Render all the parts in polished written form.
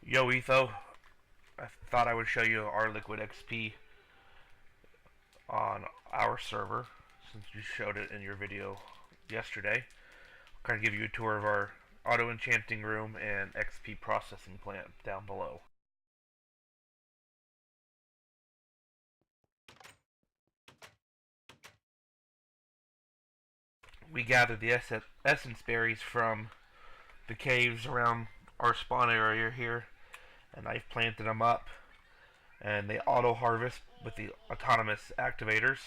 Yo, Etho, I thought I would show you our Liquid XP on our server, since you showed it in your video yesterday. I'll kind of give you a tour of our auto enchanting room and XP processing plant down below. We gathered the essence berries from the caves around our spawn area here, and I've planted them up, and they auto harvest with the autonomous activators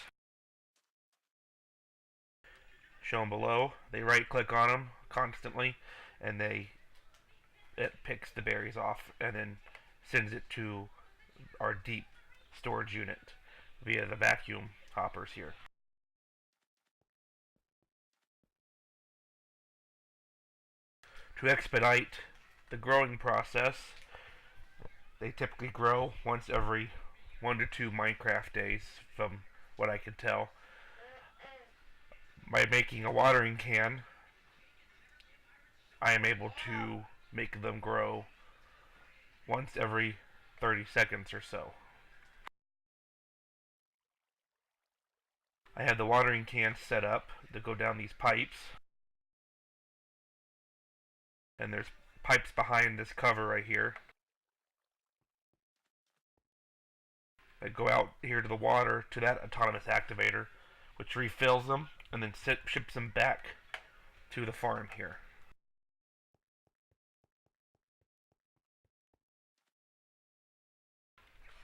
shown below. They right click on them constantly, and it picks the berries off and then sends it to our deep storage unit via the vacuum hoppers here. To expedite the growing process, they typically grow once every 1 to 2 Minecraft days, from what I can tell. By making a watering can, I am able to make them grow once every 30 seconds or so. I have the watering can set up to go down these pipes, and there's pipes behind this cover right here that go out here to the water to that autonomous activator, which refills them and then ships them back to the farm here.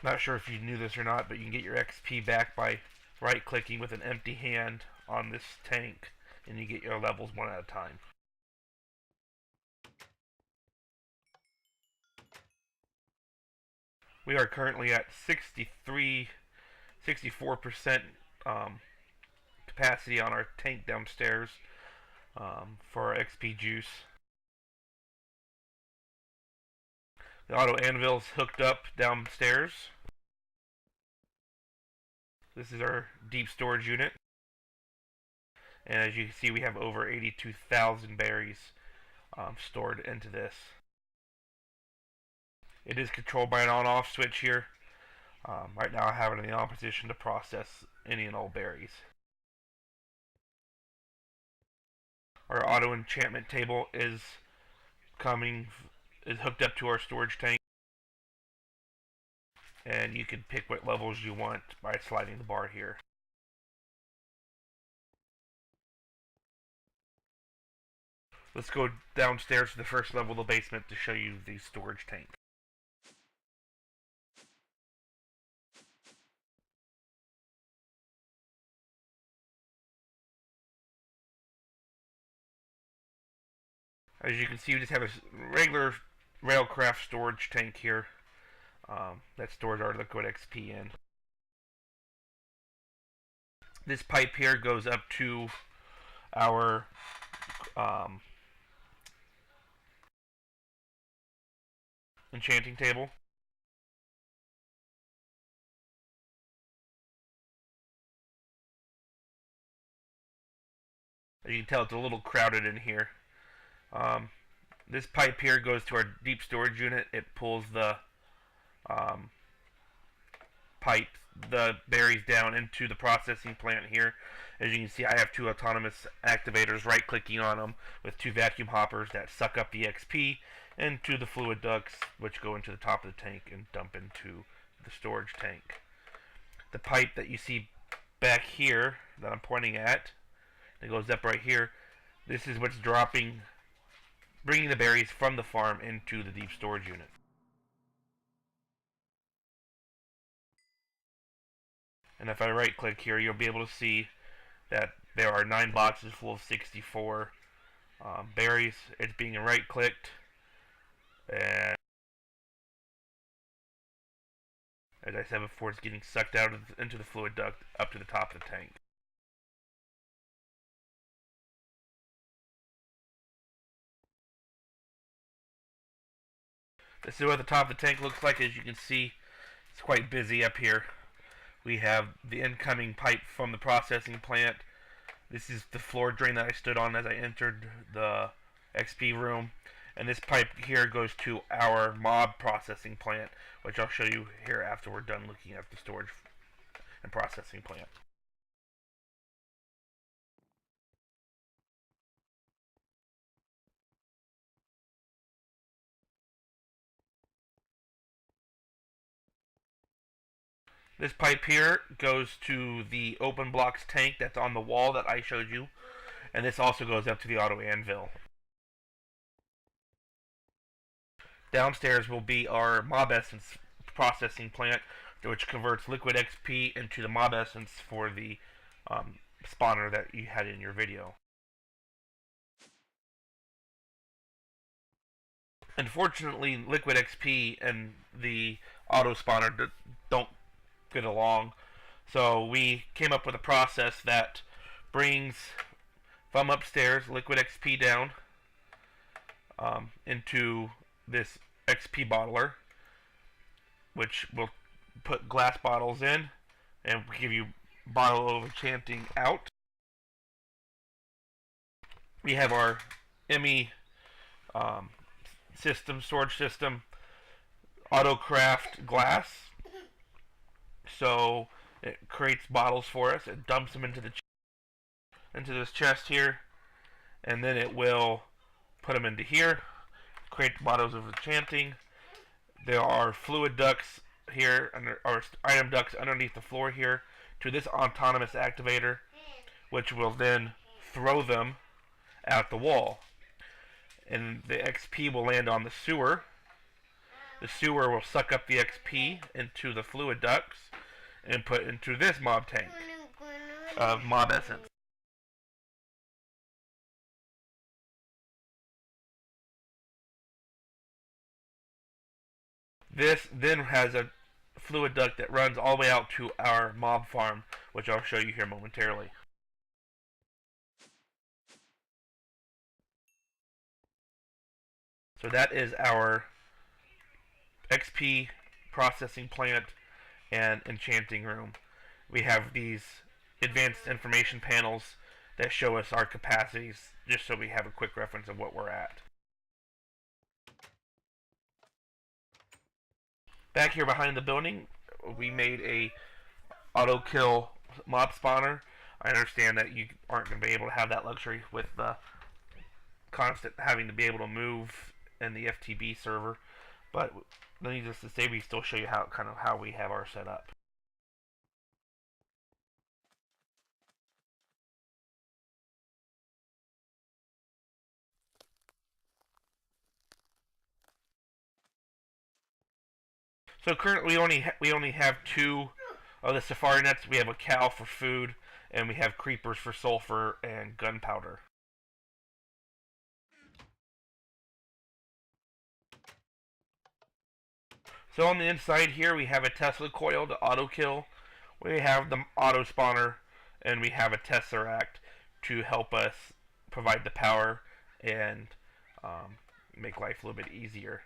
Not sure if you knew this or not, but you can get your XP back by right clicking with an empty hand on this tank, and you get your levels one at a time. We are currently at 64% capacity on our tank downstairs for our XP juice. The auto anvil is hooked up downstairs. This is our deep storage unit, and as you can see, we have over 82,000 berries stored into this. It is controlled by an on-off switch here. Right now I have it in the on position to process any and all berries. Our auto enchantment table is hooked up to our storage tank, and you can pick what levels you want by sliding the bar here. Let's go downstairs to the first level of the basement to show you the storage tank. As you can see, we just have a regular railcraft storage tank here that stores our liquid XP in. This pipe here goes up to our enchanting table. As you can tell, it's a little crowded in here. This pipe here goes to our deep storage unit. It pulls the the berries down into the processing plant here. As you can see, I have 2 autonomous activators right clicking on them with 2 vacuum hoppers that suck up the XP into the fluid ducts, which go into the top of the tank and dump into the storage tank. The pipe that you see back here that I'm pointing at, that goes up right here, this is what's bringing the berries from the farm into the deep storage unit. And if I right click here, you'll be able to see that there are 9 boxes full of 64 berries. It's being right clicked, and as I said before, it's getting sucked out into the fluid duct up to the top of the tank. This is what the top of the tank looks like. As you can see, it's quite busy up here. We have the incoming pipe from the processing plant. This is the floor drain that I stood on as I entered the XP room. And this pipe here goes to our mob processing plant, which I'll show you here after we're done looking at the storage and processing plant. This pipe here goes to the open blocks tank that's on the wall that I showed you, and this also goes up to the auto anvil. Downstairs will be our mob essence processing plant, which converts liquid XP into the mob essence for the spawner that you had in your video. Unfortunately, liquid XP and the auto spawner don't get along, so we came up with a process that brings from upstairs liquid XP down into this XP bottler, which will put glass bottles in and give you bottle of enchanting out. We have our ME system, storage system, auto craft glass. So it creates bottles for us. It dumps them into this chest here, and then it will put them into here, create bottles of enchanting. There are fluid ducts here, or item ducts underneath the floor here to this autonomous activator, which will then throw them at the wall. And the XP will land on the sewer. The sewer will suck up the XP into the fluid ducts and put into this mob tank of mob essence. This then has a fluid duct that runs all the way out to our mob farm, which I'll show you here momentarily. So that is our XP processing plant and enchanting room. We have these advanced information panels that show us our capacities, just so we have a quick reference of what we're at. Back here behind the building, we made a auto kill mob spawner. I understand that you aren't going to be able to have that luxury with the constant having to be able to move in the FTB server, but needless to say, we still show you how we have our setup. So currently we only have two of the safari nets. We have a cow for food, and we have creepers for sulfur and gunpowder. So on the inside here we have a Tesla coil to auto kill. We have the auto spawner, and we have a tesseract to help us provide the power and make life a little bit easier.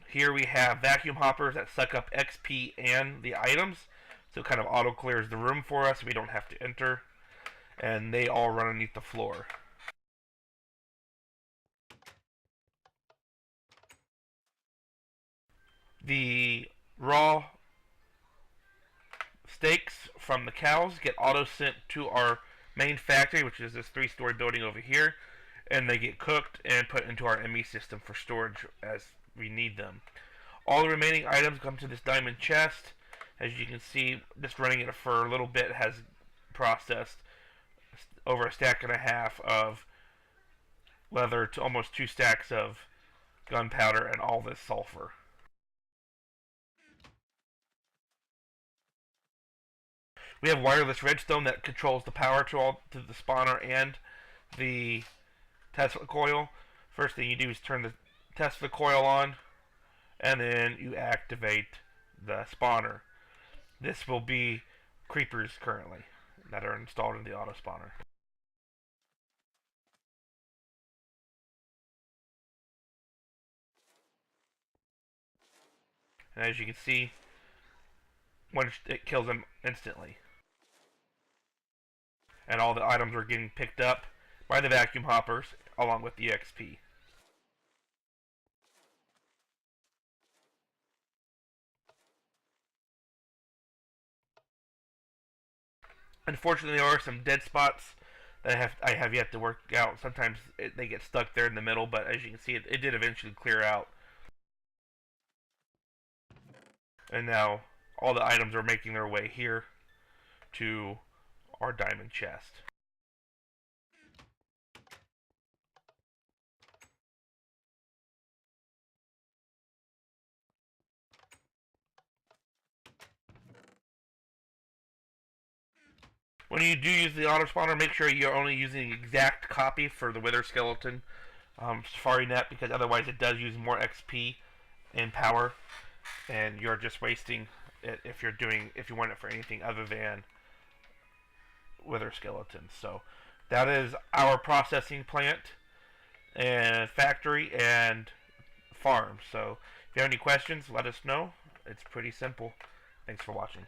Here we have vacuum hoppers that suck up XP and the items, so it kind of auto clears the room for us. We don't have to enter, and they all run underneath the floor. The raw steaks from the cows get auto sent to our main factory, which is this 3-story building over here, and they get cooked and put into our ME system for storage as we need them. All the remaining items come to this diamond chest. As you can see, just running it for a little bit has processed over a stack and a half of leather to almost 2 stacks of gunpowder and all this sulfur. We have wireless redstone that controls the power to the spawner and the Tesla coil. First thing you do is turn the Tesla coil on, and then you activate the spawner. This will be creepers currently that are installed in the auto spawner. And as you can see, it kills them instantly. And all the items are getting picked up by the vacuum hoppers along with the XP. Unfortunately, there are some dead spots that I have yet to work out. Sometimes they get stuck there in the middle, but as you can see, it did eventually clear out. And now all the items are making their way here to our diamond chest. When you do use the auto spawner, make sure you're only using the exact copy for the wither skeleton Safari Net, because otherwise it does use more XP and power, and you're just wasting it if you want it for anything other than wither skeletons. So that is our processing plant and factory and farm. So if you have any questions, let us know. It's pretty simple. Thanks for watching.